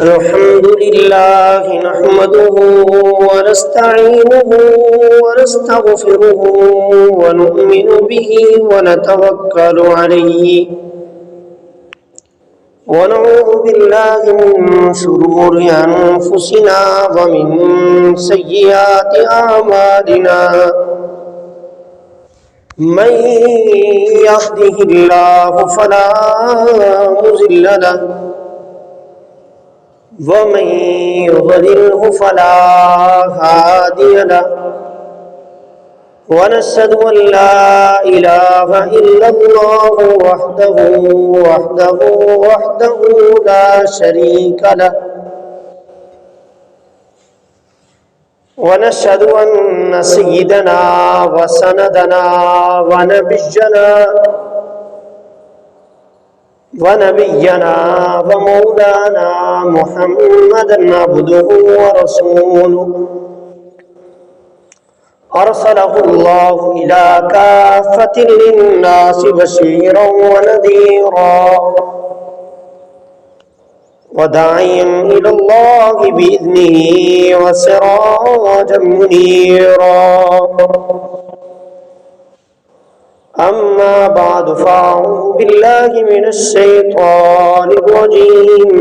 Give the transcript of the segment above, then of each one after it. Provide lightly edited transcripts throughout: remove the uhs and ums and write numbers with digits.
الحمد لله نحمده ونستعينه ونستغفره ونؤمن به ونتوكل عليه ونعوذ بالله من شرور أنفسنا ومن سيئات أعمالنا من يهده الله فلا مضل له ومن يضلله فلا هادي له ونشهد أن لا إله إلا الله وحده لا شريك له ونشهد أن سيدنا وسندنا ونبينا ومولانا محمدا عبده ورسوله أرسله الله إلى كافة للناس بشيرا ونذيرا وداعيا إلى الله بإذنه وسراجا منيرا أما بعد فأعوذ بالله من الشيطان الرجيم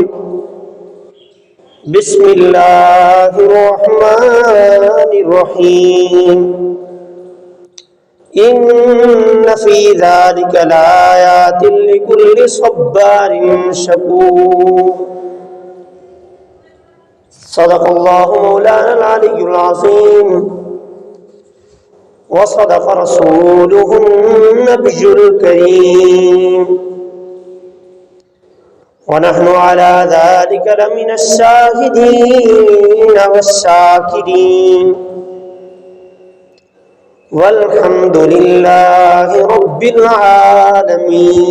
بسم الله الرحمن الرحيم إن في ذلك لآيات لكل صبار شكور صدق الله مولانا العلي العظيم وصدق رسوله النبي الكريم ونحن على ذلك لمن الشاهدين والشاكرين والحمد لله رب العالمين.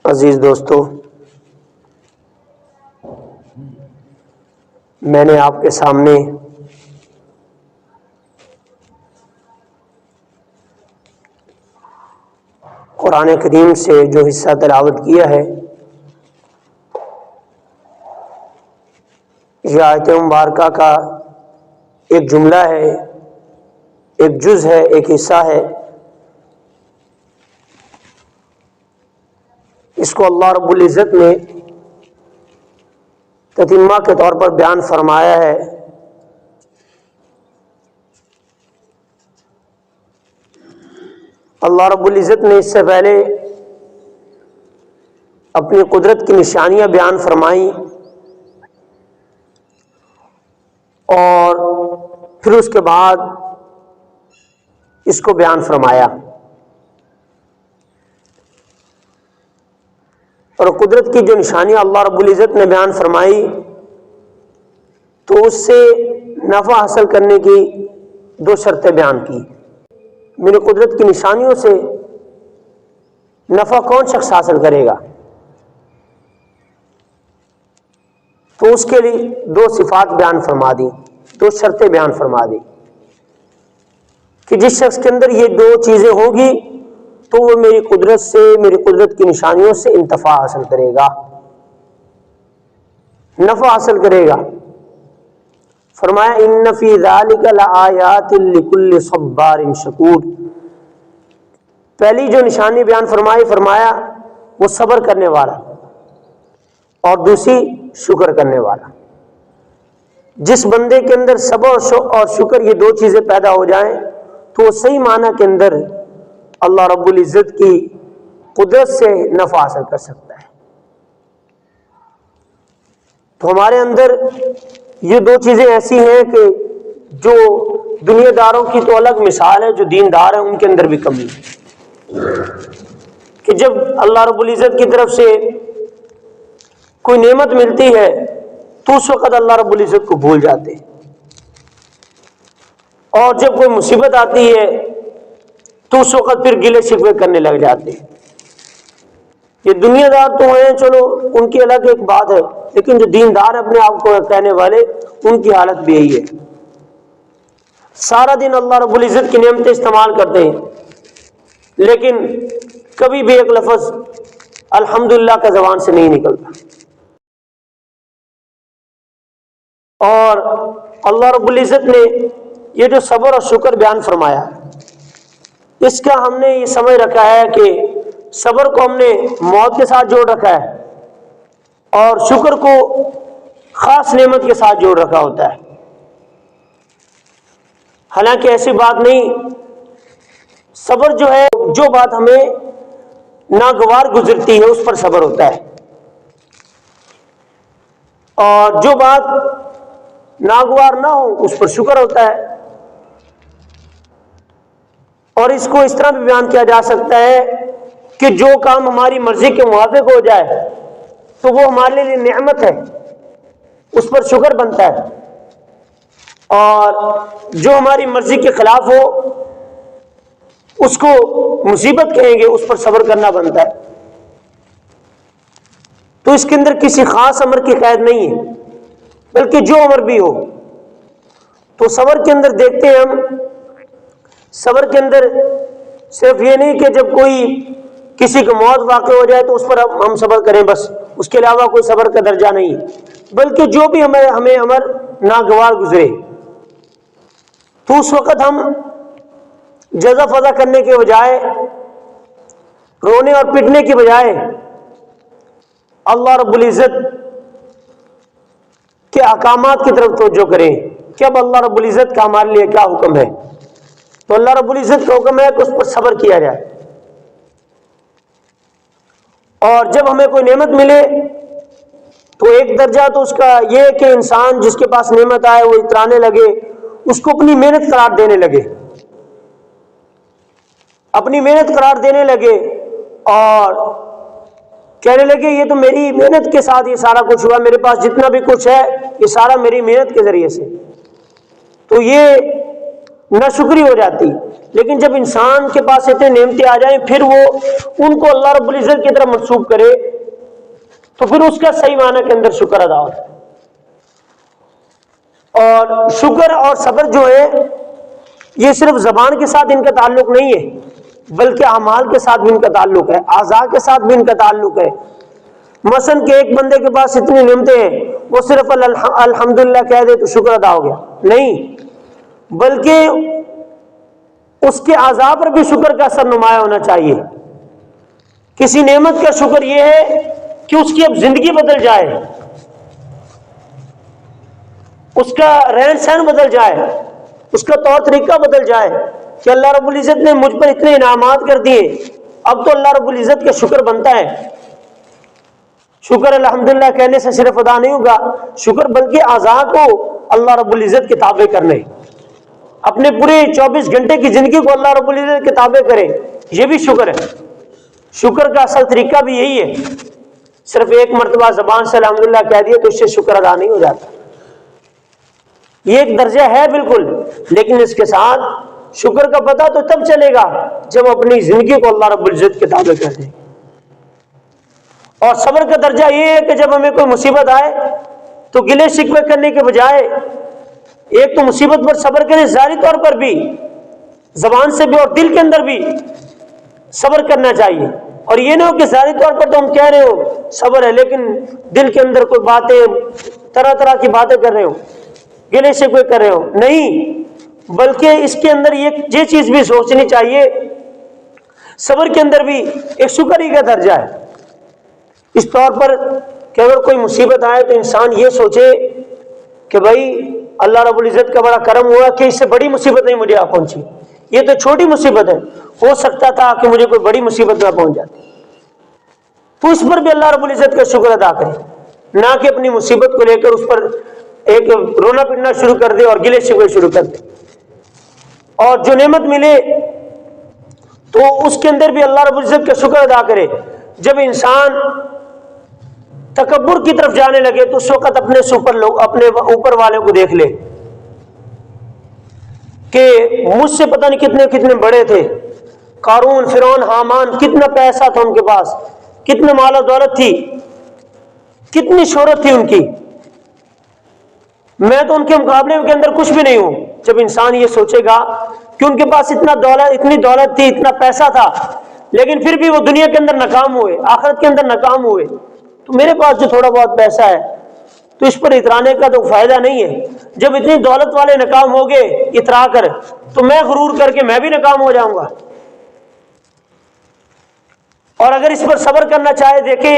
عزیز دوستو، میں نے آپ کے سامنے قرآن کریم سے جو حصہ تلاوت کیا ہے، یہ آیت مبارکہ کا ایک جملہ ہے، ایک جز ہے، ایک حصہ ہے. اس کو اللہ رب العزت نے تتمہ کے طور پر بیان فرمایا ہے. اللہ رب العزت نے اس سے پہلے اپنی قدرت کی نشانیاں بیان فرمائیں اور پھر اس کے بعد اس کو بیان فرمایا. اور قدرت کی جو نشانیاں اللہ رب العزت نے بیان فرمائی تو اس سے نفع حاصل کرنے کی دو شرطیں بیان کی. میری قدرت کی نشانیوں سے نفع کون شخص حاصل کرے گا؟ تو اس کے لیے دو صفات بیان فرما دی، دو شرطیں بیان فرما دی کہ جس شخص کے اندر یہ دو چیزیں ہوں گی تو وہ میری قدرت سے، میری قدرت کی نشانیوں سے انتفاع حاصل کرے گا، نفع حاصل کرے گا. فرمایا ان فی ذلک لآیات لکل صبار شکور. پہلی جو نشانی بیان فرمایا وہ صبر کرنے والا اور دوسری شکر کرنے والا. جس بندے کے اندر صبر اور شکر یہ دو چیزیں پیدا ہو جائیں تو وہ صحیح معنی کے اندر اللہ رب العزت کی قدرت سے نفع حاصل کر سکتا ہے. تو ہمارے اندر یہ دو چیزیں ایسی ہیں کہ جو دنیا داروں کی تو الگ مثال ہے، جو دیندار ہیں ان کے اندر بھی کمی ہے کہ جب اللہ رب العزت کی طرف سے کوئی نعمت ملتی ہے تو اس وقت اللہ رب العزت کو بھول جاتے ہیں، اور جب کوئی مصیبت آتی ہے تو اس وقت پھر گلے شکوے کرنے لگ جاتے ہیں. یہ دنیا دار تو ہیں، چلو ان کی الگ ایک بات ہے، لیکن جو دیندار اپنے آپ کو کہنے والے ان کی حالت بھی یہی ہے. سارا دن اللہ رب العزت کی نعمتیں استعمال کرتے ہیں لیکن کبھی بھی ایک لفظ الحمدللہ کا زبان سے نہیں نکلتا. اور اللہ رب العزت نے یہ جو صبر اور شکر بیان فرمایا، اس کا ہم نے یہ سمجھ رکھا ہے کہ صبر کو ہم نے موت کے ساتھ جوڑ رکھا ہے اور شکر کو خاص نعمت کے ساتھ جوڑ رکھا ہوتا ہے۔ حالانکہ ایسی بات نہیں، صبر جو ہے، جو بات ہمیں ناگوار گزرتی ہے اس پر صبر ہوتا ہے، اور جو بات ناگوار نہ ہو اس پر شکر ہوتا ہے۔ اور اس کو اس طرح بھی بیان کیا جا سکتا ہے کہ جو کام ہماری مرضی کے موافق ہو جائے تو وہ ہمارے لیے نعمت ہے، اس پر شکر بنتا ہے، اور جو ہماری مرضی کے خلاف ہو اس کو مصیبت کہیں گے، اس پر صبر کرنا بنتا ہے۔ تو اس کے اندر کسی خاص امر کی قید نہیں ہے، بلکہ جو امر بھی ہو۔ تو صبر کے اندر دیکھتے ہیں ہم، صبر کے اندر صرف یہ نہیں کہ جب کوئی کسی کو موت واقع ہو جائے تو اس پر ہم صبر کریں، بس اس کے علاوہ کوئی صبر کا درجہ نہیں، بلکہ جو بھی ہمیں امر ناگوار گزرے تو اس وقت ہم جزا فضا کرنے کے بجائے، رونے اور پٹنے کے بجائے اللہ رب العزت کے احکامات کی طرف توجہ کریں کہ اب اللہ رب العزت کا ہمارے لیے کیا حکم ہے۔ تو اللہ رب العزت کا حکم ہے کہ اس پر صبر کیا جائے، اور جب ہمیں کوئی نعمت ملے تو ایک درجہ تو اس کا یہ کہ انسان جس کے پاس نعمت آئے وہ اترانے لگے، اس کو اپنی محنت قرار دینے لگے، اپنی محنت قرار دینے لگے اور کہنے لگے یہ تو میری محنت کے ساتھ یہ سارا کچھ ہوا، میرے پاس جتنا بھی کچھ ہے یہ سارا میری محنت کے ذریعے سے، تو یہ ناشکری ہو جاتی۔ لیکن جب انسان کے پاس اتنے نعمتیں آ جائیں پھر وہ ان کو اللہ رب العزت کی طرف منسوب کرے تو پھر اس کا صحیح معنی کے اندر شکر ادا ہوتا ہے۔ اور شکر اور صبر جو ہے یہ صرف زبان کے ساتھ ان کا تعلق نہیں ہے، بلکہ اعمال کے ساتھ بھی ان کا تعلق ہے، اعضاء کے ساتھ بھی ان کا تعلق ہے۔ مثلا کہ ایک بندے کے پاس اتنی نعمتیں ہیں، وہ صرف الحمدللہ کہہ دے تو شکر ادا ہو گیا، نہیں، بلکہ اس کے اعضاء پر بھی شکر کا اثر نمایاں ہونا چاہیے۔ کسی نعمت کا شکر یہ ہے کہ اس کی اب زندگی بدل جائے، اس کا رہن سہن بدل جائے، اس کا طور طریقہ بدل جائے کہ اللہ رب العزت نے مجھ پر اتنے انعامات کر دیے، اب تو اللہ رب العزت کا شکر بنتا ہے۔ شکر الحمدللہ کہنے سے صرف ادا نہیں ہوگا شکر، بلکہ اعضاء کو اللہ رب العزت کے تابع کرنے، اپنے پورے 24 گھنٹے کی زندگی کو اللہ رب العزت کے تابع کرے، یہ بھی شکر ہے۔ شکر کا اصل طریقہ بھی یہی ہے، صرف ایک مرتبہ زبان سے الحمدللہ کہہ دیا تو اس سے شکر ادا نہیں ہو جاتا، یہ ایک درجہ ہے بالکل، لیکن اس کے ساتھ شکر کا پتہ تو تب چلے گا جب اپنی زندگی کو اللہ رب العزت کے تابع کر دیں۔ اور صبر کا درجہ یہ ہے کہ جب ہمیں کوئی مصیبت آئے تو گلے شکوے کرنے کے بجائے ایک تو مصیبت پر صبر کریں، ظاہری طور پر بھی، زبان سے بھی اور دل کے اندر بھی صبر کرنا چاہیے، اور یہ نہ ہو کہ ظاہری طور پر تو ہم کہہ رہے ہو صبر ہے لیکن دل کے اندر کوئی باتیں، طرح طرح کی باتیں کر رہے ہو، گلے شکوے کر رہے ہو، نہیں، بلکہ اس کے اندر یہ چیز بھی سوچنی چاہیے، صبر کے اندر بھی ایک شکر ہی کا درجہ ہے۔ اس طور پر کہ اگر کوئی مصیبت آئے تو انسان یہ سوچے کہ بھائی اللہ رب العزت کا بڑا کرم ہوا کہ اس سے بڑی مصیبت نہیں مجھے آ پہنچی، یہ تو چھوٹی مصیبت ہے، ہو سکتا تھا کہ مجھے کوئی بڑی مصیبت نہ پہنچ جاتی، تو اس پر بھی اللہ رب العزت کا شکر ادا کرے، نہ کہ اپنی مصیبت کو لے کر اس پر ایک رونا پٹنا شروع کر دے اور گلے شکوے شروع کر دے۔ اور جو نعمت ملے تو اس کے اندر بھی اللہ رب العزت کا شکر ادا کرے۔ جب انسان تکبر کی طرف جانے لگے تو اس وقت اپنے اوپر والے کو دیکھ لے کہ مجھ سے پتہ نہیں کتنے کتنے بڑے تھے، قارون، فرعون، حامان، کتنا پیسہ تھا ان کے پاس، کتنا مال و دولت تھی، کتنی شہرت تھی ان کی، میں تو ان کے مقابلے کے اندر کچھ بھی نہیں ہوں۔ جب انسان یہ سوچے گا کہ ان کے پاس اتنی دولت تھی، اتنا پیسہ تھا، لیکن پھر بھی وہ دنیا کے اندر ناکام ہوئے، آخرت کے اندر ناکام ہوئے، تو میرے پاس جو تھوڑا بہت پیسہ ہے تو تو اس پر اترانے کا تو فائدہ نہیں ہے. جب اتنی دولت والے ناکام ہو گئے اترا کر تو میں غرور کر کے میں بھی ناکام ہو جاؤں گا. اور اگر اس پر صبر کرنا چاہے, دیکھیں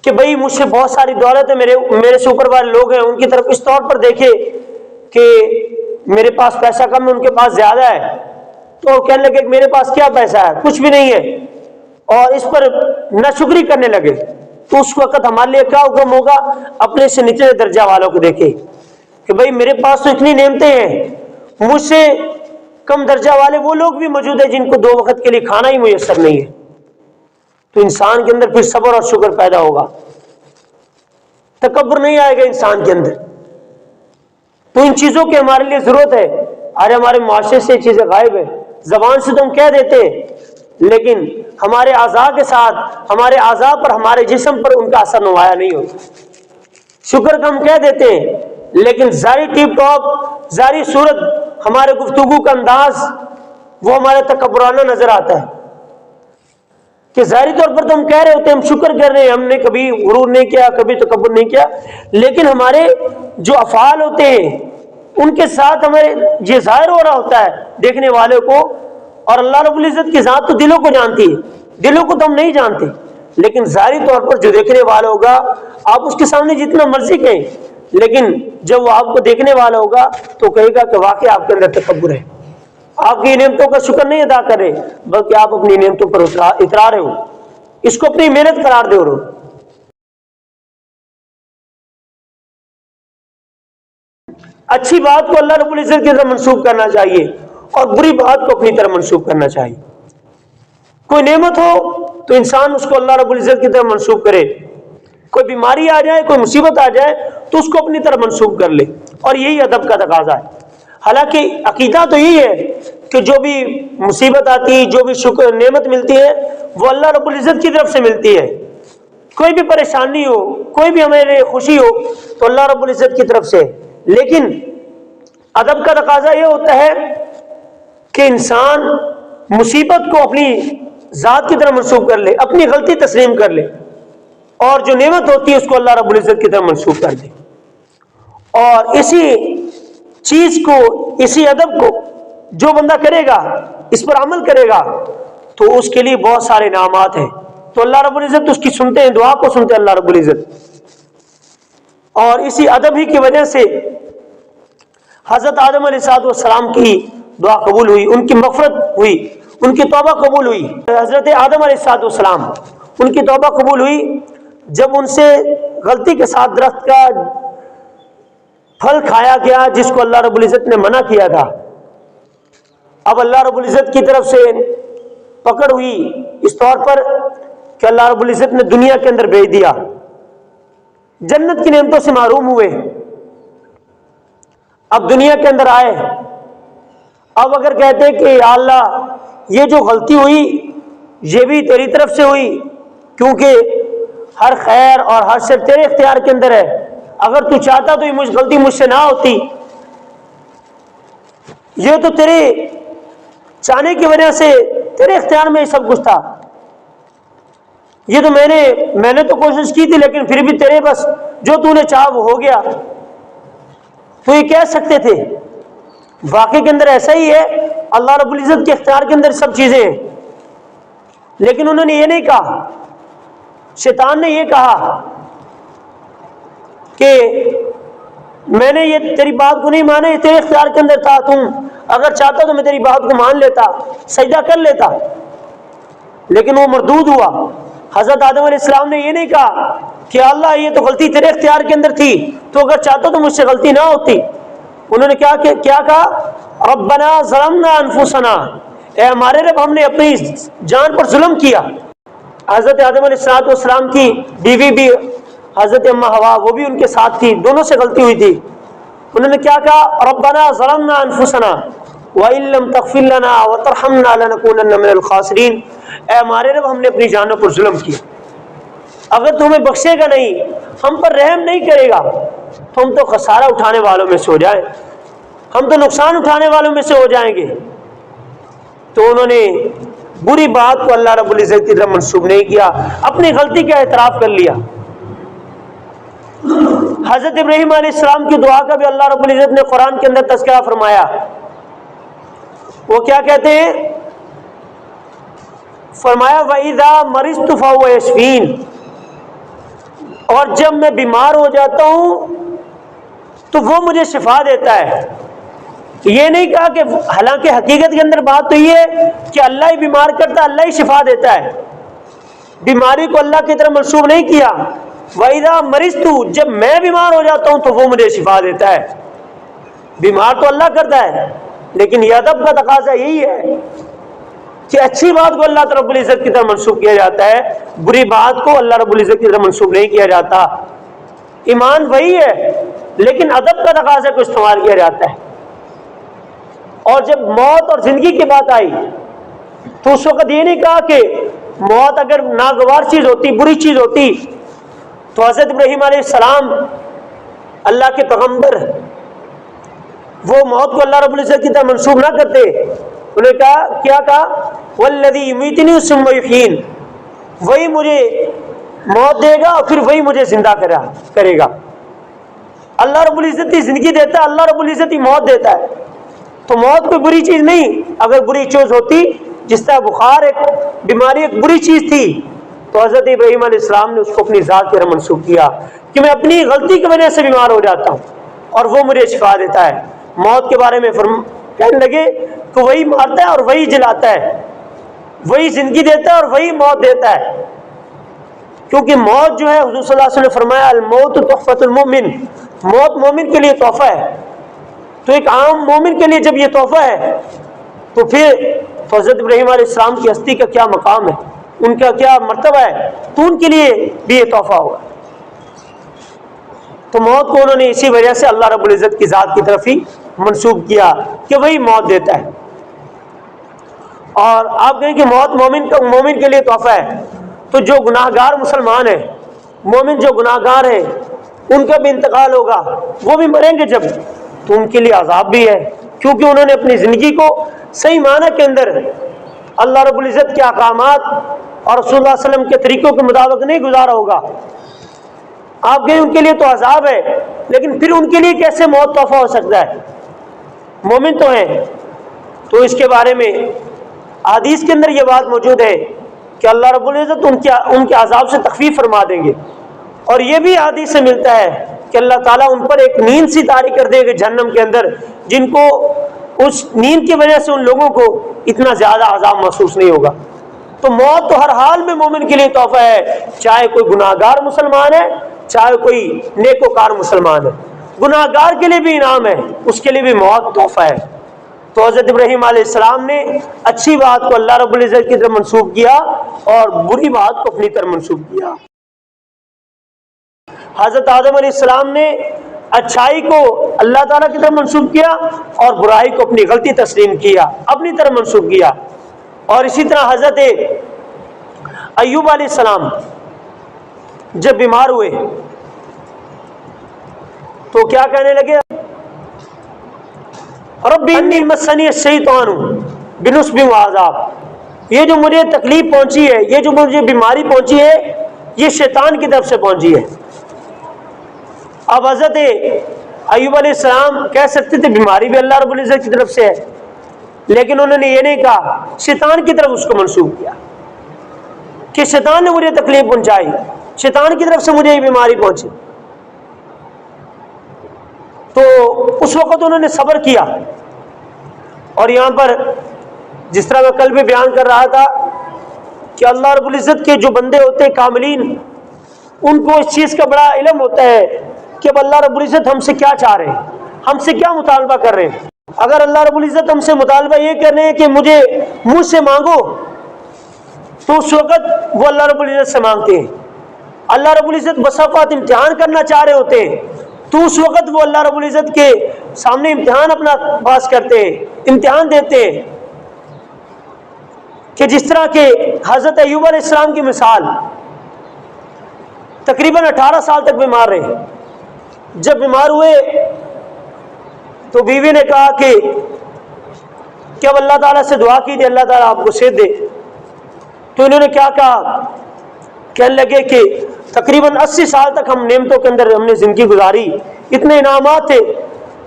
کہ بھئی مجھ سے بہت ساری دولت ہے, میرے سے اوپر والے لوگ ہیں, ان کی طرف اس طور پر دیکھے کہ میرے پاس پیسہ کم ہے ان کے پاس زیادہ ہے, تو کہنے لگے کہ میرے پاس کیا پیسہ ہے, کچھ بھی نہیں ہے, اور اس پر ناشکری کرنے لگے, تو اس وقت ہمارے لیے کیا حکم ہوگا؟ اپنے سے نچلے درجہ والوں کو دیکھے کہ بھئی میرے پاس تو اتنی نعمتیں ہیں, مجھ سے کم درجہ والے وہ لوگ بھی موجود ہیں جن کو 2 وقت کے لیے کھانا ہی میسر نہیں ہے. تو انسان کے اندر پھر صبر اور شکر پیدا ہوگا, تکبر نہیں آئے گا انسان کے اندر. تو ان چیزوں کی ہمارے لیے ضرورت ہے. آج ہمارے معاشرے سے یہ چیزیں غائب ہیں. زبان سے تو ہم کہہ دیتے ہیں, لیکن ہمارے اعضاء کے ساتھ, ہمارے اعضاء پر, ہمارے جسم پر ان کا اثر نمایاں نہیں ہوتا. شکر کا ہم کہہ دیتے ہیں, لیکن ظاہری ٹیپ ٹاپ, ظاہری صورت, ہمارے گفتگو کا انداز وہ ہمارے تکبرانہ نظر آتا ہے. کہ ظاہری طور پر تو ہم کہہ رہے ہوتے ہیں ہم شکر کر رہے ہیں, ہم نے کبھی غرور نہیں کیا, کبھی تکبر نہیں کیا, لیکن ہمارے جو افعال ہوتے ہیں ان کے ساتھ ہمیں یہ ظاہر ہو رہا ہوتا ہے دیکھنے والے کو. اور اللہ رب العزت کی ذات تو دلوں کو جانتی ہے, دلوں کو تو ہم نہیں جانتے, لیکن ظاہری طور پر جو دیکھنے والا ہوگا, آپ اس کے سامنے جتنا مرضی کہیں, لیکن جب وہ آپ کو دیکھنے والا ہوگا تو کہے گا کہ واقعی آپ کے اندر تکبر ہے, آپ کی نعمتوں کا شکر نہیں ادا کر رہے, بلکہ آپ اپنی نعمتوں پر اترا رہے ہو, اس کو اپنی محنت قرار دے رہے ہو. اچھی بات کو اللہ رب العزت کی طرف منسوب کرنا چاہیے اور بری بات کو اپنی طرف منسوب کرنا چاہیے. کوئی نعمت ہو تو انسان اس کو اللہ رب العزت کی طرف منسوب کرے, کوئی بیماری آ جائے, کوئی مصیبت آ جائے تو اس کو اپنی طرف منسوب کر لے, اور یہی ادب کا تقاضا ہے. حالانکہ عقیدہ تو یہی ہے کہ جو بھی مصیبت آتی, جو بھی شکر نعمت ملتی ہے وہ اللہ رب العزت کی طرف سے ملتی ہے. کوئی بھی پریشانی ہو, کوئی بھی ہمارے خوشی ہو تو اللہ رب العزت کی طرف سے. لیکن ادب کا تقاضا یہ ہوتا ہے کہ انسان مصیبت کو اپنی ذات کی طرف منسوب کر لے, اپنی غلطی تسلیم کر لے, اور جو نعمت ہوتی ہے اس کو اللہ رب العزت کی طرف منسوب کر دے. اور اسی چیز کو, اسی ادب کو جو بندہ کرے گا, اس پر عمل کرے گا, تو اس کے لیے بہت سارے انعامات ہیں. تو اللہ رب العزت اس کی سنتے ہیں, دعا کو سنتے ہیں اللہ رب العزت. اور اسی ادب ہی کی وجہ سے حضرت آدم علیہ السلام کی دعا قبول ہوئی, ان کی مغفرت ہوئی, ان کی توبہ قبول ہوئی. حضرت آدم علیہ السلام ان کی توبہ قبول ہوئی جب ان سے غلطی کے ساتھ درخت کا پھل کھایا گیا جس کو اللہ رب العزت نے منع کیا تھا. اب اللہ رب العزت کی طرف سے پکڑ ہوئی اس طور پر کہ اللہ رب العزت نے دنیا کے اندر بھیج دیا, جنت کی نعمتوں سے محروم ہوئے. اب دنیا کے اندر آئے, اب اگر کہتے کہ یا اللہ یہ جو غلطی ہوئی یہ بھی تیری طرف سے ہوئی, کیونکہ ہر خیر اور ہر شر تیرے اختیار کے اندر ہے, اگر تو چاہتا تو یہ غلطی مجھ سے نہ ہوتی, یہ تو تیرے چاہنے کی وجہ سے تیرے اختیار میں سب کچھ تھا, یہ تو میں نے تو کوشش کی تھی لیکن پھر بھی تیرے بس جو تو نے چاہا وہ ہو گیا. تو یہ کہہ سکتے تھے, واقعی کے اندر ایسا ہی ہے, اللہ رب العزت کے اختیار کے اندر سب چیزیں ہیں, لیکن انہوں نے یہ نہیں کہا. شیطان نے یہ کہا کہ میں نے یہ تیری بات کو نہیں مانا, یہ تیرے اختیار کے اندر تھا, تم اگر چاہتا تو میں تیری بات کو مان لیتا, سجدہ کر لیتا, لیکن وہ مردود ہوا. حضرت آدم علیہ السلام نے یہ نہیں کہا کہ اللہ یہ تو غلطی تیرے اختیار کے اندر تھی, تو اگر چاہتا تو مجھ سے غلطی نہ ہوتی. انہوں نے کیا کہا, ربنا ظلمنا انفسنا, اے ہمارے رب ہم نے اپنی جان پر ظلم کیا. حضرت آدم علیہ السلام کی بیوی بھی حضرت اماں حوا, وہ بھی ان کے ساتھ تھی, دونوں سے غلطی ہوئی تھی. انہوں نے کیا کہا, ربنا ظلمنا انفسنا وَإِن لَّمْ تَغْفِرْ لَنَا وَتَرْحَمْنَا لَنَكُونَنَّ مِنَ الْخَاسِرِينَ, اے ہمارے رب ہم نے اپنی جانوں پر ظلم کیا, اگر تو ہمیں بخشے گا نہیں, ہم پر رحم نہیں کرے گا, تو ہم تو خسارہ اٹھانے والوں میں سے ہو جائیں, ہم تو نقصان اٹھانے والوں میں سے ہو جائیں گے. تو انہوں نے بری بات کو اللہ رب العزت کی طرف منسوب نہیں کیا, اپنی غلطی کا اعتراف کر لیا. حضرت ابراہیم علیہ السلام کی دعا کا بھی اللہ رب العزت نے قرآن کے اندر تذکرہ فرمایا. وہ کیا کہتے ہیں؟ فرمایا وَإِذَا مَرِضْتُ فَهُوَ يَشْفِينِ، اور جب میں بیمار ہو جاتا ہوں تو وہ مجھے شفا دیتا ہے. یہ نہیں کہا کہ، حالانکہ حقیقت کے اندر بات تو یہ ہے کہ اللہ ہی بیمار کرتا ہے، اللہ ہی شفا دیتا ہے، بیماری کو اللہ کی طرف منسوب نہیں کیا. وَإِذَا مَرِضْتُ، جب میں بیمار ہو جاتا ہوں تو وہ مجھے شفا دیتا ہے. بیمار تو اللہ کرتا ہے، لیکن یہ ادب کا تقاضا یہی ہے کہ اچھی بات کو اللہ رب العزت کی طرف منسوب کیا جاتا ہے، بری بات کو اللہ رب العزت کی طرف منسوب نہیں کیا جاتا. ایمان وہی ہے لیکن ادب کا تقاضا کو استعمال کیا جاتا ہے. اور جب موت اور زندگی کی بات آئی تو اس وقت یہ نہیں کہا کہ موت اگر ناگوار چیز ہوتی، بری چیز ہوتی تو حضرت ابراہیم علیہ السلام اللہ کے پیغمبر وہ موت کو اللہ رب العزت کی طرف منسوب نہ کرتے. انہوں نے کہا، کیا کہا؟ والذی یمیتنی ثم یحیین، وہی مجھے موت دے گا اور پھر وہی مجھے زندہ کرے گا. اللہ رب العزت ہی زندگی دیتا ہے، اللہ رب العزت ہی موت دیتا ہے. تو موت کوئی بری چیز نہیں. اگر بری چیز ہوتی، جس طرح بخار ایک بیماری ایک بری چیز تھی، تو حضرت ابراہیم علیہ السلام نے اس کو اپنی ذات کی طرف منسوب کیا کہ میں اپنی غلطی کی وجہ سے بیمار ہو جاتا ہوں اور وہ مجھے شفا دیتا ہے. موت کے بارے میں کہنے لگے کہ وہی مارتا ہے اور وہی جلاتا ہے، وہی زندگی دیتا ہے اور وہی موت دیتا ہے. کیونکہ موت جو ہے، حضور صلی اللہ علیہ وسلم نے فرمایا الموت تحفۃ المؤمن، موت مومن کے لیے تحفہ ہے. تو ایک عام مومن کے لیے جب یہ تحفہ ہے تو پھر حضرت ابراہیم علیہ السلام کی ہستی کا کیا مقام ہے، ان کا کیا مرتبہ ہے، تو ان کے لیے بھی یہ تحفہ ہوگا. تو موت کو انہوں نے اسی وجہ سے اللہ رب العزت کی ذات کی طرف ہی منسوب کیا کہ وہی موت دیتا ہے. اور آپ کہیں کہ موت مومن کے لیے تحفہ ہے، تو جو گناہ گار مسلمان ہیں، مومن جو گناہ گار ہیں، ان کا بھی انتقال ہوگا، وہ بھی مریں گے جب، تو ان کے لیے عذاب بھی ہے، کیونکہ انہوں نے اپنی زندگی کو صحیح معنی کے اندر اللہ رب العزت کے احکامات اور رسول اللہ علیہ وسلم کے طریقوں کے مطابق نہیں گزارا ہوگا. آپ کہیں ان کے لیے تو عذاب ہے، لیکن پھر ان کے لیے کیسے موت تحفہ ہو سکتا ہے؟ مومن تو ہیں. تو اس کے بارے میں حدیث کے اندر یہ بات موجود ہے کہ اللہ رب العزت ان کے عذاب سے تخفیف فرما دیں گے. اور یہ بھی حدیث سے ملتا ہے کہ اللہ تعالیٰ ان پر ایک نیند سی طاری کر دے گا جہنم کے اندر، جن کو اس نیند کی وجہ سے ان لوگوں کو اتنا زیادہ عذاب محسوس نہیں ہوگا. تو موت تو ہر حال میں مومن کے لیے تحفہ ہے، چاہے کوئی گناہ گار مسلمان ہے، چاہے کوئی نیکوکار مسلمان ہے. گناہ گار کے لیے بھی انعام ہے، اس کے لیے بھی موت تحفہ ہے. تو حضرت ابراہیم علیہ السلام نے اچھی بات کو اللہ رب العزت کی طرف منسوب کیا اور بری بات کو اپنی طرف منسوب کیا. حضرت آدم علیہ السلام نے اچھائی کو اللہ تعالیٰ کی طرف منسوب کیا اور برائی کو اپنی غلطی تسلیم کیا، اپنی طرف منسوب کیا. اور اسی طرح حضرت ایوب علیہ السلام جب بیمار ہوئے تو کیا کہنے لگے؟ رب انی مسنی الشیطان بنصب وعذاب، یہ جو مجھے تکلیف پہنچی ہے، یہ جو مجھے بیماری پہنچی ہے، یہ شیطان کی طرف سے پہنچی ہے. اب حضرت ایوب علیہ السلام کہہ سکتے تھے بیماری بھی اللہ رب العزت کی طرف سے ہے، لیکن انہوں نے یہ نہیں کہا، شیطان کی طرف اس کو منسوب کیا کہ شیطان نے مجھے تکلیف پہنچائی، شیطان کی طرف سے مجھے یہ بیماری پہنچی. تو اس وقت انہوں نے صبر کیا. اور یہاں پر جس طرح میں کل بھی بیان کر رہا تھا کہ اللہ رب العزت کے جو بندے ہوتے ہیں کاملین، ان کو اس چیز کا بڑا علم ہوتا ہے کہ اب اللہ رب العزت ہم سے کیا چاہ رہے ہیں، ہم سے کیا مطالبہ کر رہے ہیں. اگر اللہ رب العزت ہم سے مطالبہ یہ کر رہے ہیں کہ مجھے مجھ سے مانگو، تو اس وقت وہ اللہ رب العزت سے مانگتے ہیں. اللہ رب العزت بس اوقات امتحان کرنا چاہ رہے ہوتے ہیں، تو اس وقت وہ اللہ رب العزت کے سامنے امتحان اپنا پاس کرتے ہیں، امتحان دیتے ہیں. کہ جس طرح کہ حضرت ایوب علیہ السلام کی مثال، تقریباً 18 سال تک بیمار رہے. جب بیمار ہوئے تو بیوی نے کہا کہ اب اللہ تعالیٰ سے دعا کی تھی اللہ تعالیٰ آپ کو صحت دے. تو انہوں نے کیا کہا؟ کہنے لگے کہ تقریباً 80 سال تک ہم نعمتوں کے اندر ہم نے زندگی گزاری، اتنے انعامات تھے،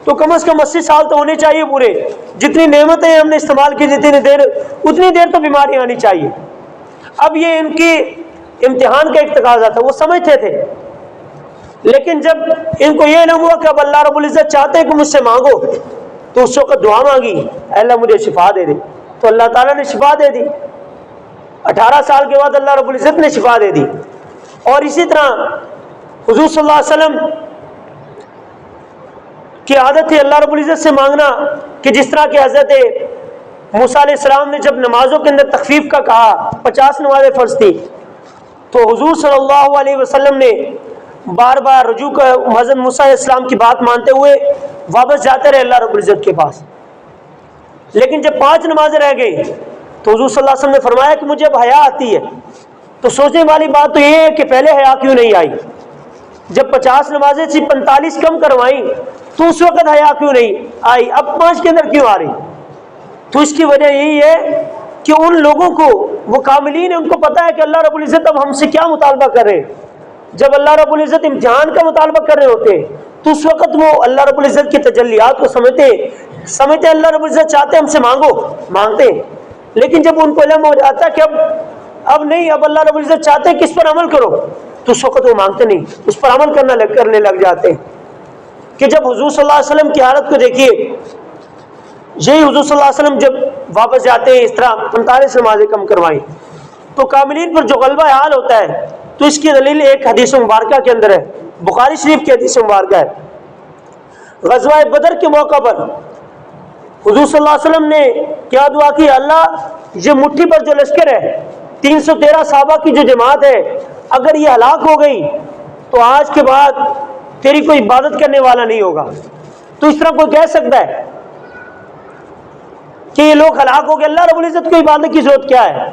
تو کم از کم 80 سال تو ہونے چاہیے پورے، جتنی نعمتیں ہم نے استعمال کی جتنی دیر، اتنی دیر تو بیماری آنی چاہیے۔ اب یہ ان کی امتحان کا ایک تقاضا تھا، وہ سمجھتے تھے، لیکن جب ان کو یہ علم ہوا کہ اب اللہ رب العزت چاہتے ہیں کہ مجھ سے مانگو، تو اس وقت دعا مانگی، اے اللہ مجھے شفا دے دے، تو اللہ تعالیٰ نے شفا دے دی۔ 18 سال کے بعد اللہ رب العزت نے شفا دے دی۔ اور اسی طرح حضور صلی اللہ علیہ وسلم کی عادت ہے اللہ رب العزت سے مانگنا، کہ جس طرح کہ حضرت موسیٰ علیہ السلام نے جب نمازوں کے اندر تخفیف کا کہا، 50 نمازیں فرض تھی، تو حضور صلی اللہ علیہ وسلم نے بار بار رجوع کا حضرت موسیٰ علیہ السلام کی بات مانتے ہوئے واپس جاتے رہے اللہ رب العزت کے پاس۔ لیکن جب 5 نمازیں رہ گئی تو حضور صلی اللہ علیہ وسلم نے فرمایا کہ مجھے اب حیا آتی ہے۔ تو سوچنے والی بات تو یہ ہے کہ پہلے حیا کیوں نہیں آئی؟ جب 50 نمازیں تھی 45 کم کروائیں تو اس وقت حیا کیوں نہیں آئی، اب 5 کے اندر کیوں آ رہی؟ تو اس کی وجہ یہی ہے کہ ان لوگوں کو، وہ کاملین ہیں، ان کو پتہ ہے کہ اللہ رب العزت اب ہم سے کیا مطالبہ کر رہے ہیں۔ جب اللہ رب العزت امتحان کا مطالبہ کر رہے ہوتے تو اس وقت وہ اللہ رب العزت کی تجلیات کو سمجھتے اللہ رب العزت چاہتے ہم سے مانگو، مانگتے ہیں۔ لیکن جب ان کو علم ہو جاتا ہے کہ اب نہیں، اب اللہ رب العزت چاہتے ہیں کہ اس پر عمل کرو، تو اس وقت وہ مانگتے نہیں، اس پر عمل کرنے لگ جاتے ہیں۔ کہ جب حضور صلی اللہ علیہ وسلم کی حالت کو دیکھیے، یہی حضور صلی اللہ علیہ وسلم جب واپس جاتے ہیں اس طرح 45 نمازیں کم کروائیں، تو کاملین پر جو غلبہ حال ہوتا ہے، تو اس کی دلیل ایک حدیث مبارکہ کے اندر ہے، بخاری شریف کی حدیث مبارکہ ہے۔ غزوہ بدر کے موقع پر حضور صلی اللہ علیہ وسلم نے کیا دعا کی؟ اللہ یہ مٹھی پر جو لشکر ہے، 313 صحابہ کی جو جماعت ہے، اگر یہ ہلاک ہو گئی تو آج کے بعد تیری کوئی عبادت کرنے والا نہیں ہوگا۔ تو اس طرح کوئی کہہ سکتا ہے کہ یہ لوگ ہلاک ہو گئے، اللہ رب العزت کو عبادت کی ضرورت کیا ہے؟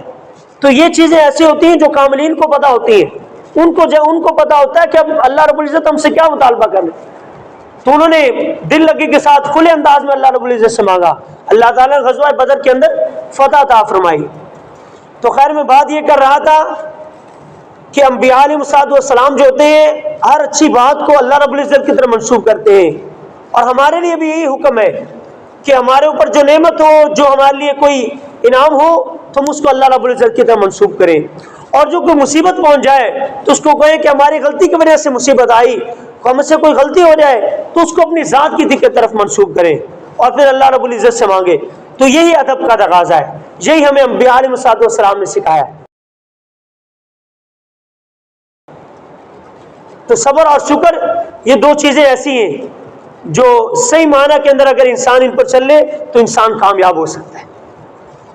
تو یہ چیزیں ایسی ہوتی ہیں جو کاملین کو پتہ ہوتی ہیں، ان کو پتہ ہوتا ہے کہ اب اللہ رب العزت ہم سے کیا مطالبہ کرنا، تو انہوں نے دل لگی کے ساتھ کھلے انداز میں اللہ رب العزت سے مانگا، اللہ تعالیٰ نے غزوہ بدر کے اندر فتح عطا فرمائی۔ تو خیر میں بات یہ کر رہا تھا کہ انبیاء علیہ السلام جو ہوتے ہیں ہر اچھی بات کو اللہ رب العزت کی طرف منسوب کرتے ہیں، اور ہمارے لیے بھی یہی حکم ہے کہ ہمارے اوپر جو نعمت ہو، جو ہمارے لیے کوئی انعام ہو، تو ہم اس کو اللہ رب العزت کی طرف منسوب کریں، اور جو کوئی مصیبت پہنچ جائے تو اس کو کہیں کہ ہماری غلطی کی وجہ سے مصیبت آئی، ہم سے کوئی غلطی ہو جائے تو اس کو اپنی ذات کی طرف منسوب کریں اور پھر اللہ رب العزت سے مانگے۔ تو یہی ادب کا تقاضا ہے، یہی ہمیں انبیاء علیہ السلام نے سکھایا۔ تو صبر اور شکر یہ 2 چیزیں ایسی ہیں جو صحیح معنی کے اندر اگر انسان ان پر چل لے تو انسان کامیاب ہو سکتا ہے۔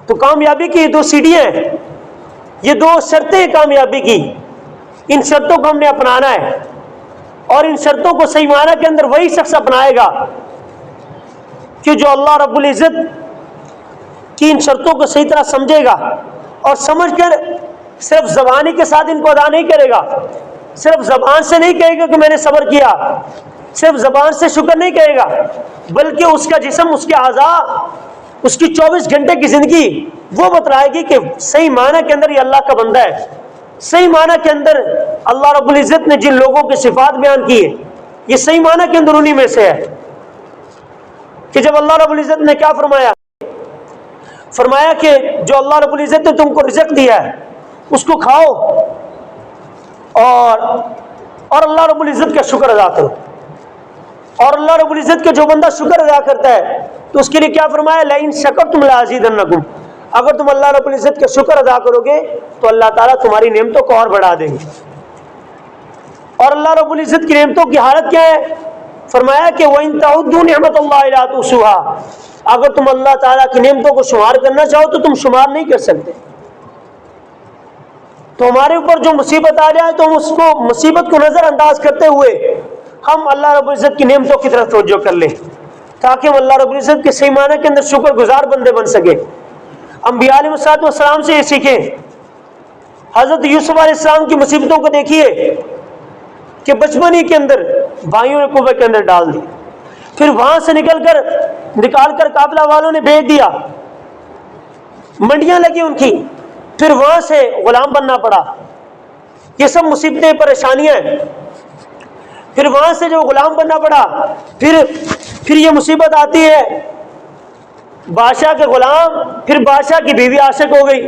تو کامیابی کی یہ 2 سیڑھیاں ہیں، یہ 2 شرطیں کامیابی کی، ان شرطوں کو ہم نے اپنانا ہے، اور ان شرطوں کو صحیح معنی کے اندر وہی شخص اپنائے گا کہ جو اللہ رب العزت کی ان شرطوں کو صحیح طرح سمجھے گا، اور سمجھ کر صرف زبانی کے ساتھ ان کو ادا نہیں کرے گا، صرف زبان سے نہیں کہے گا کہ میں نے صبر کیا، صرف زبان سے شکر نہیں کہے گا، بلکہ اس کا جسم، اس کے اعضاء، اس کی 24 گھنٹے کی زندگی وہ بتلائے گی کہ صحیح معنی کے اندر یہ اللہ کا بندہ ہے، صحیح معنی کے اندر اللہ رب العزت نے جن لوگوں کی صفات بیان کی ہے یہ صحیح معنی کے اندر انہی میں سے ہے۔ کہ جب اللہ رب العزت نے کیا فرمایا کہ جو اللہ رب العزت نے تم کو رزق دیا ہے اس کو کھاؤ اور اللہ رب العزت کا شکر ادا کرو، اور اللہ رب العزت کا جو بندہ شکر ادا کرتا ہے تو اس کے لیے کیا فرمایا؟ لئن شکرتم لازیدنکم، اگر تم اللہ رب العزت کا شکر ادا کرو گے تو اللہ تعالیٰ تمہاری نعمتوں کو اور بڑھا دیں گے۔ اور اللہ رب العزت کی نعمتوں کی حالت کیا ہے؟ فرمایا کہ وَإِن تَعُدُّوا نِعْمَتَ اللَّهِ لَا تُحْصُوهَا، اگر تم اللہ تعالیٰ کی نعمتوں کو شمار کرنا چاہو تو تم شمار نہیں کر سکتے۔ تو ہمارے اوپر جو مصیبت آ جائے تو ہم اس کو مصیبت کو نظر انداز کرتے ہوئے ہم اللہ رب العزت کی نعمتوں کی طرف توجہ کر لیں، تاکہ ہم اللہ رب العزت کے صحیح معنی کے اندر شکر گزار بندے بن سکیں۔ انبیاء علیہ السلام سے یہ سیکھیں۔ حضرت یوسف علیہ السلام کی مصیبتوں کو دیکھیے کہ بچپن ہی کے اندر بھائیوں نے کنویں کے اندر ڈال دی، پھر وہاں سے نکال کر قافلہ والوں نے بھیج دیا، منڈیاں لگی ان کی، پھر وہاں سے غلام بننا پڑا، یہ سب مصیبتیں پریشانیاں ہیں. پھر وہاں سے جو غلام بننا پڑا, پھر یہ مصیبت آتی ہے بادشاہ کے غلام, پھر بادشاہ کی بیوی عاشق ہو گئی,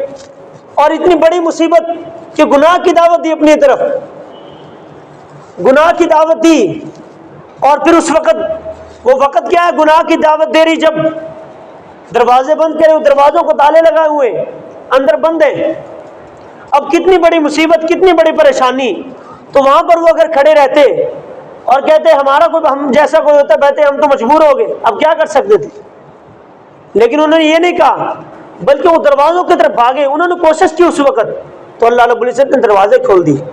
اور اتنی بڑی مصیبت کہ گناہ کی دعوت دی اپنی طرف, گناہ کی دعوت دی. اور پھر اس وقت, وہ وقت کیا ہے گناہ کی دعوت دے رہی, جب دروازے بند کرے, دروازوں کو تالے لگائے ہوئے, اندر بند ہیں. اب کتنی بڑی مصیبت, کتنی بڑی پریشانی. تو وہاں پر وہ اگر کھڑے رہتے اور کہتے ہمارا کوئی, ہم جیسا کوئی ہوتا, کہتے ہم تو مجبور ہو گئے, اب کیا کر سکتے تھے. لیکن انہوں نے یہ نہیں کہا, بلکہ وہ دروازوں کی طرف بھاگے. انہوں نے کوشش کی اس وقت, تو اللہ رب العزت نے دروازے کھول دیے.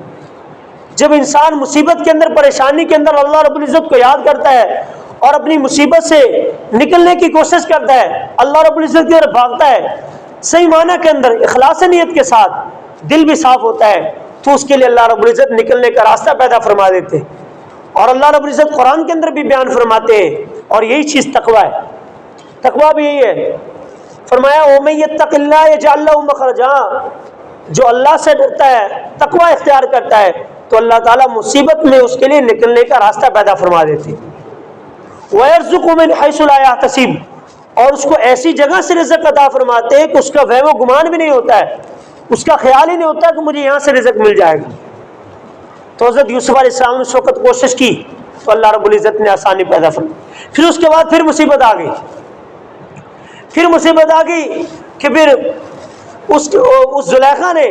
جب انسان مصیبت کے اندر, پریشانی کے اندر اللہ رب العزت کو یاد کرتا ہے اور اپنی مصیبت سے نکلنے کی کوشش کرتا ہے, اللہ رب العزت کی طرف بھاگتا ہے, صحیح معنی کے اندر اخلاص نیت کے ساتھ, دل بھی صاف ہوتا ہے, تو اس کے لیے اللہ رب العزت نکلنے کا راستہ پیدا فرما دیتے ہیں. اور اللہ رب العزت قرآن کے اندر بھی بیان فرماتے ہیں, اور یہی چیز تقویٰ ہے. تقویٰ بھی یہی ہے, فرمایا وَمَن يَتَّقِ اللَّهَ يَجْعَل لَّهُ مَخْرَجًا, جو اللہ سے ڈرتا ہے, تقویٰ اختیار کرتا ہے, تو اللہ تعالیٰ مصیبت میں اس کے لیے نکلنے کا راستہ پیدا فرما دیتے. وَيَرْزُقُهُ مِنْ حَيْثُ لَا يَحْتَسِبُ, اور اس کو ایسی جگہ سے رزق عطا فرماتے ہیں کہ اس کا وہم و گمان بھی نہیں ہوتا ہے, اس کا خیال ہی نہیں ہوتا کہ مجھے یہاں سے رزق مل جائے گا. تو حضرت یوسف علیہ السلام نے اس وقت کوشش کی, تو اللہ رب العزت نے آسانی پیدا فرمائی. پھر اس کے بعد پھر مصیبت آ گئی, پھر مصیبت آ گئی کہ پھر اس زلیخا نے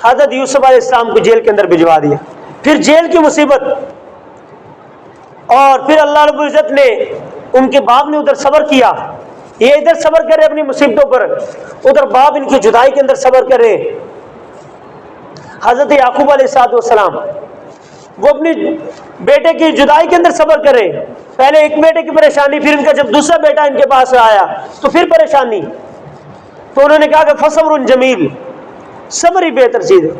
حضرت یوسف علیہ السلام کو جیل کے اندر بھجوا دیا. پھر جیل کی مصیبت, اور پھر اللہ رب العزت نے, ان کے باپ نے ادھر صبر کیا, یہ ادھر صبر کرے اپنی مصیبتوں پر, ادھر باپ ان کی جدائی کے اندر صبر کرے. حضرت یعقوب علیہ السلام وہ اپنی بیٹے کی جدائی کے اندر صبر کرے. پہلے ایک بیٹے کی پریشانی, پھر ان کا جب دوسرا بیٹا ان کے پاس آیا تو پھر پریشانی. تو انہوں نے کہا کہ فصبر جمیل, صبر ہی بہتر چیز ہے.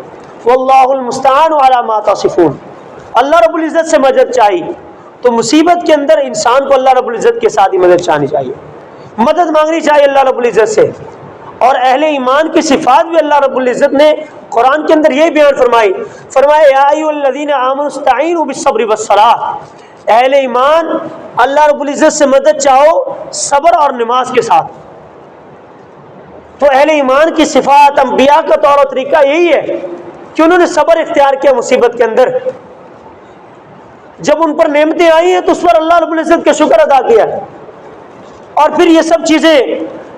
واللہ المستعان علی ما تصفون, اللہ رب العزت سے مدد چاہیے. تو مصیبت کے اندر انسان کو اللہ رب العزت کے ساتھ ہی مدد چاہنی چاہیے, مدد مانگنی چاہیے اللہ رب العزت سے. اور اہل ایمان کی صفات بھی اللہ رب العزت نے قرآن کے اندر یہی بیان فرمائی. فرمایا یا ایھا الذین آمنوا استعینوا بالصبر والصلاۃ, اہل ایمان اللہ رب العزت سے مدد چاہو صبر اور نماز کے ساتھ. تو اہل ایمان کی صفات, انبیاء کا طور و طریقہ یہی ہے کہ انہوں نے صبر اختیار کیا مصیبت کے اندر. جب ان پر نعمتیں آئی ہیں تو اس پر اللہ رب العزت کا شکر ادا کیا. اور پھر یہ سب چیزیں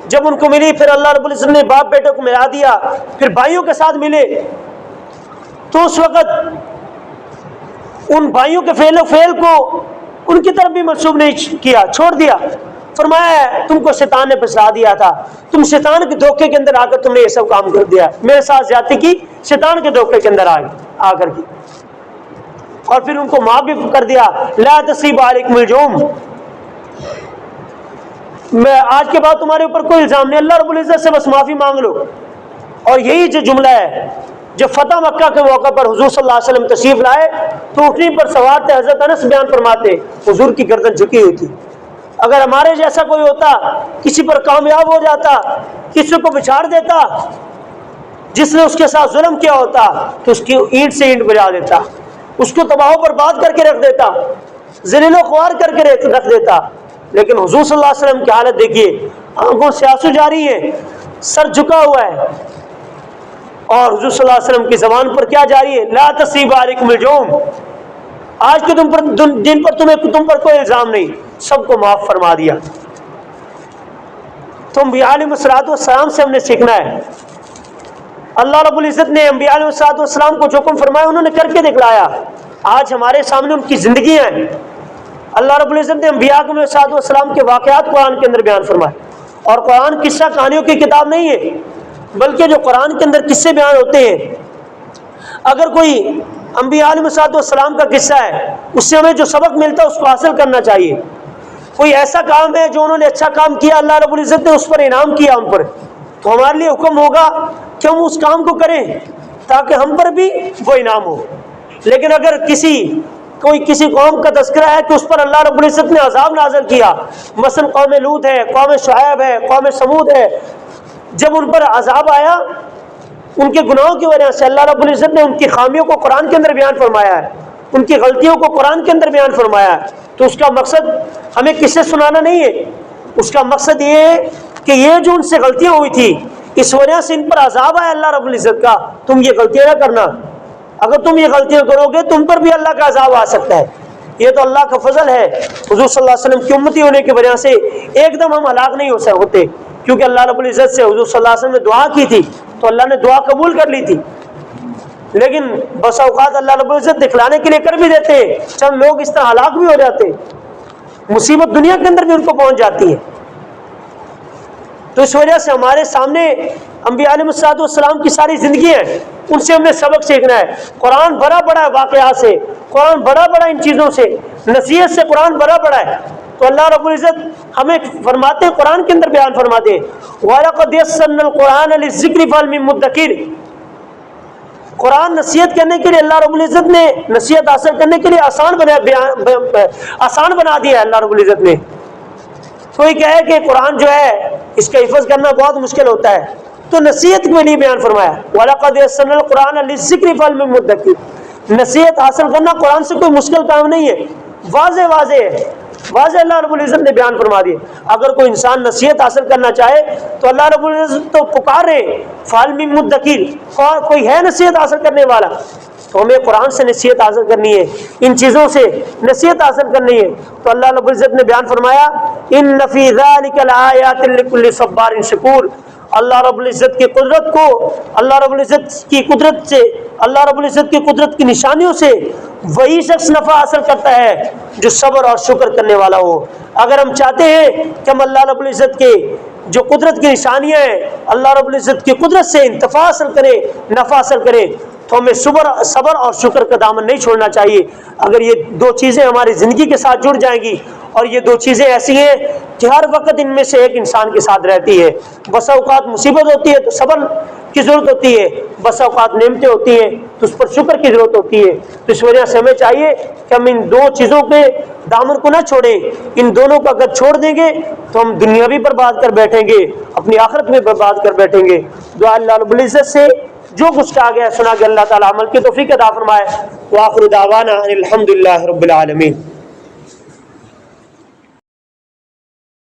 جب ان کو ملی, پھر اللہ رب العزت نے باپ بیٹے کو ملا دیا, پھر بھائیوں کے ساتھ ملے, تو اس وقت ان بھائیوں کے فعل کو ان کی طرف بھی منسوب نہیں کیا, چھوڑ دیا. فرمایا تم کو شیطان نے پھنسا دیا تھا, تم شیطان کے دھوکے کے اندر آ کر تم نے یہ سب کام کر دیا, میرے ساتھ زیادتی کی, شیطان کے دھوکے کے اندر آ کر کی. اور پھر ان کو معاف بھی کر دیا, لا تصریب علیکم الجوم, میں آج کے بعد تمہارے اوپر کوئی الزام نہیں, اللہ رب العزت سے بس معافی مانگ لو. اور یہی جو جملہ ہے, جب فتح مکہ کے موقع پر حضور صلی اللہ علیہ وسلم تشریف لائے تو اونٹنی پر سوار تھے. حضرت انس بیان فرماتے حضور کی گردن جھکی ہوئی تھی. اگر ہمارے جیسا کوئی ہوتا, کسی پر کامیاب ہو جاتا, کسی کو بچھاڑ دیتا, جس نے اس کے ساتھ ظلم کیا ہوتا, تو اس کی اینٹ سے اینٹ بجا دیتا, اس کو تباہ و برباد کر کے رکھ دیتا, ذلیل و خوار کر کے رکھ دیتا. لیکن حضور صلی اللہ علیہ وسلم کی حالت دیکھیے, آنکھوں سے آنسو جاری ہیں, سر جھکا ہوا ہے, اور حضور صلی اللہ علیہ وسلم کی زبان پر کیا جاری ہے, لا تصریب علیکم الجوم, آج کے دن پر تم پر کوئی الزام نہیں, سب کو معاف فرما دیا. تو انبیاء علیہ السلام سے ہم نے سیکھنا ہے. اللہ رب العزت نے انبیاء علیہ السلام کو جو حکم فرمایا انہوں نے کر کے دکھلایا. آج ہمارے سامنے ان کی زندگیاں ہیں. اللہ رب العزت نے انبیاء علیہ السلام کے واقعات قرآن کے اندر بیان فرمائے. اور قرآن قصہ کہانیوں کی کتاب نہیں ہے, بلکہ جو قرآن کے اندر قصے بیان ہوتے ہیں, اگر کوئی انبیاء علیہ السلام کا قصہ ہے, اس سے ہمیں جو سبق ملتا ہے اس کو حاصل کرنا چاہیے. کوئی ایسا کام ہے جو انہوں نے اچھا کام کیا, اللہ رب العزت نے اس پر انعام کیا ان پر, تو ہمارے لیے حکم ہوگا کہ ہم اس کام کو کریں تاکہ ہم پر بھی وہ انعام ہو. لیکن اگر کسی قوم کا تذکرہ ہے کہ اس پر اللہ رب العزت نے عذاب نازل کیا, مثلا قوم لوط ہے, قوم شعیب ہے, قوم سمود ہے, جب ان پر عذاب آیا ان کے گناہوں کی وجہ سے اللہ رب العزت نے ان کی خامیوں کو قرآن کے اندر بیان فرمایا ہے، ان کی غلطیوں کو قرآن کے اندر بیان فرمایا ہے. تو اس کا مقصد ہمیں قصے سنانا نہیں ہے، اس کا مقصد یہ ہے کہ یہ جو ان سے غلطیاں ہوئی تھی اس وجہ سے ان پر عذاب آیا اللہ رب العزت کا، تم یہ غلطیاں نہ کرنا. اگر تم یہ غلطیاں کرو گے تم پر بھی اللہ کا عذاب آ سکتا ہے. یہ تو اللہ کا فضل ہے، حضور صلی اللہ علیہ وسلم کی امتی ہونے کی وجہ سے ایک دم ہم ہلاک نہیں ہوتے، کیونکہ اللہ رب العزت سے حضور صلی اللہ علیہ وسلم نے دعا کی تھی تو اللہ نے دعا قبول کر لی تھی. لیکن بس اوقات اللہ رب العزت دکھلانے کے لیے کر بھی دیتے ہیں، چند لوگ اس طرح ہلاک بھی ہو جاتے ہیں، مصیبت دنیا کے اندر بھی ان کو پہنچ جاتی ہے. تو اس وجہ سے ہمارے سامنے انبیاء علیہ السلام کی ساری زندگی ہے، ان سے ہمیں سبق سیکھنا ہے. قرآن بڑا بڑا ہے واقعات سے، قرآن بڑا بڑا ان چیزوں سے، نصیحت سے قرآن بڑا بڑا ہے. تو اللہ رب العزت ہمیں فرماتے ہیں، قرآن کے اندر بیان فرماتے ہیں وَلَقَدْ يَسَّرْنَا الْقُرْآنَ لِلذِّكْرِ فَهَلْ مِن مُدَّكِرٍ. قرآن نصیحت کرنے کے لیے اللہ رب العزت نے نصیحت حاصل کرنے کے لیے آسان بنا دیا ہے اللہ رب العزت نے. کوئی کہے کہ قرآن جو ہے اس کا حفظ کرنا بہت مشکل ہوتا ہے، تو نصیحت کے لیے بیان فرمایا وَلَقَدْ يَسَّرْنَا الْقُرْآنَ لِلذِّكْرِ فَهَلْ مِن مُدَّكِرٍ. نصیحت حاصل کرنا قرآن سے کوئی مشکل کام نہیں ہے، واضح ہے، واضح اللہ رب العزت نے بیان فرما دیا. اگر کوئی انسان نصیحت حاصل کرنا چاہے تو اللہ رب العزت تو پکارے فَهَلْ مِن مُدَّكِرٍ، کوئی ہے نصیحت حاصل کرنے والا. تو ہمیں قرآن سے نصیحت حاصل کرنی ہے، ان چیزوں سے نصیحت حاصل کرنی ہے. تو اللہ رب العزت نے بیان فرمایا ان فی ذلک لآیات لکل صبار شکور. اللہ رب العزت کی قدرت کو، اللہ رب العزت کی قدرت سے، اللہ رب العزت کی قدرت کی نشانیوں سے وہی شخص نفع حاصل کرتا ہے جو صبر اور شکر کرنے والا ہو. اگر ہم چاہتے ہیں کہ ہم اللہ رب العزت کے جو قدرت کی نشانیاں ہیں، اللہ رب العزت کی قدرت سے انتفاع حاصل کریں، نفع حاصل کریں، تو ہمیں صبر اور شکر کا دامن نہیں چھوڑنا چاہیے. اگر یہ دو چیزیں ہماری زندگی کے ساتھ جڑ جائیں گی، اور یہ دو چیزیں ایسی ہیں کہ ہر وقت ان میں سے ایک انسان کے ساتھ رہتی ہے. بسا اوقات مصیبت ہوتی ہے تو صبر کی ضرورت ہوتی ہے، بسا اوقات نعمتیں ہوتی ہیں تو اس پر شکر کی ضرورت ہوتی ہے. تو اس وجہ سے ہمیں چاہیے کہ ہم ان دو چیزوں کے دامن کو نہ چھوڑیں. ان دونوں کو اگر چھوڑ دیں گے تو ہم دنیا بھی برباد کر بیٹھیں گے، اپنی آخرت میں برباد کر بیٹھیں گے. دعا اللہ رب العزت سے جو کچھ کہا گیا سنا گیا اللہ تعالیٰ عمل کی توفیق عطا فرمائے. وآخر دعوانا ان الحمد للہ رب العالمین.